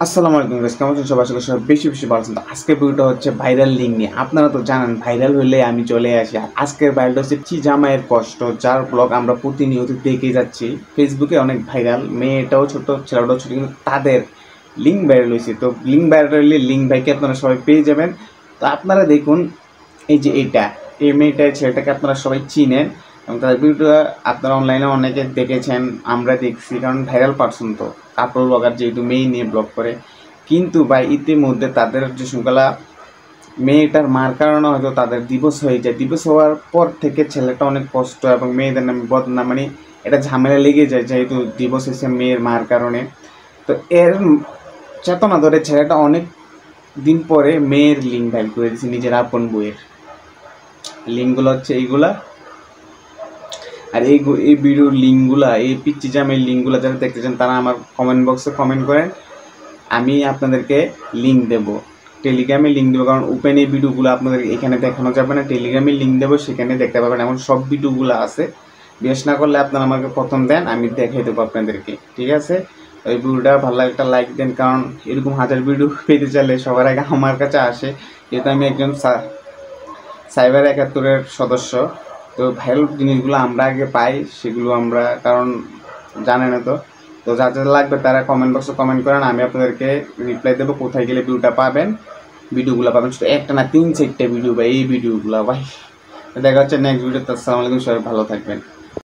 আসসালামু আলাইকুম গাইস, কেমন আছেন সবাই? আশা করি সবাই বেশি বেশি ভালো আছেন। তো আজকের ভিডিওটা হচ্ছে ভাইরাল লিঙ্ক নিয়ে। আপনারা তো জানেন ভাইরাল হলে আমি চলে আসি। আর আজকের ভাইরালটা হচ্ছে চি জামাইয়ের কষ্ট, যার ব্লগ আমরা প্রতিনিয়ত দেখে যাচ্ছি। ফেসবুকে অনেক ভাইরাল, মেয়েটাও ছোট ছেলেটাও ছোট, কিন্তু তাদের লিঙ্ক ভাইরাল হয়েছে। তো লিঙ্ক ভাইরাল হলে লিঙ্ক ভাইকে আপনারা সবাই পেয়ে যাবেন। তো আপনারা দেখুন, এই যে এই মেয়েটা ছেলেটাকে আপনারা সবাই চিনেন এবং তাদের ভিডিওটা আপনারা অনলাইনে অনেকে দেখেছেন, আমরা দেখছি, কারণ ভাইরাল পারসন তো কাপড় ব্লগার, যেহেতু মেয়ে নিয়ে ব্লগ করে। কিন্তু ভাই ইতিমধ্যে তাদের যে শৃঙ্খলা, মেয়েটার মার কারণে হয়তো তাদের ডিভোর্স হয়ে যায়। ডিভোর্স হওয়ার পর থেকে ছেলেটা অনেক কষ্ট এবং মেয়েদের নামে বদনাম, মানে এটা ঝামেলা লেগে যায়, যেহেতু ডিভোর্স হয়েছে মেয়ের মার কারণে। তো এর চেতনা ধরে ছেলেটা অনেক দিন পরে মেয়ের লিঙ্ক ভাইরাল করে দিয়েছে, নিজের আপন বইয়ের লিঙ্কগুলো হচ্ছে এইগুলা। আর এই ভিডিওর লিঙ্কগুলা, এই পিচ্চি জামের লিঙ্কগুলো যারা দেখতে চান তারা আমার কমেন্ট বক্সে কমেন্ট করেন, আমি আপনাদেরকে লিঙ্ক দেবো, টেলিগ্রামে লিঙ্ক দেবো। কারণ ওপেন এই ভিডিওগুলো আপনাদের এখানে দেখানো যাবে না, টেলিগ্রামে লিঙ্ক দেবো, সেখানে দেখতে পাবেন। এমন সব ভিডিওগুলো আছে, বিশেষ না করলে আপনারা আমাকে প্রথম দেন, আমি দেখাই দেবো আপনাদেরকে, ঠিক আছে? ওই ভিডিওটা ভালো লাগে একটা লাইক দেন, কারণ এরকম হাজার ভিডিও পেতে চাইলে সবার আগে আমার কাছে আসে, যেহেতু আমি একজন সাইবার ৭১-এর সদস্য। তো ভাইরাল জিনিসগুলো আমরা আগে পাই, সেগুলো আমরা, কারণ জানে না তো। তো যা যা লাগবে তারা কমেন্ট বক্সে কমেন্ট করেন, আমি আপনাদেরকে রিপ্লাই দেবো কোথায় গেলে ভিডিওগুলো পাবেন। শুধু একটা না, ৩-৪টা ভিডিও ভাই, এই ভিডিওগুলো ভাই। দেখা হচ্ছে নেক্সট ভিডিওতে। আসসালামু আলাইকুম, সবাই ভালো থাকবেন।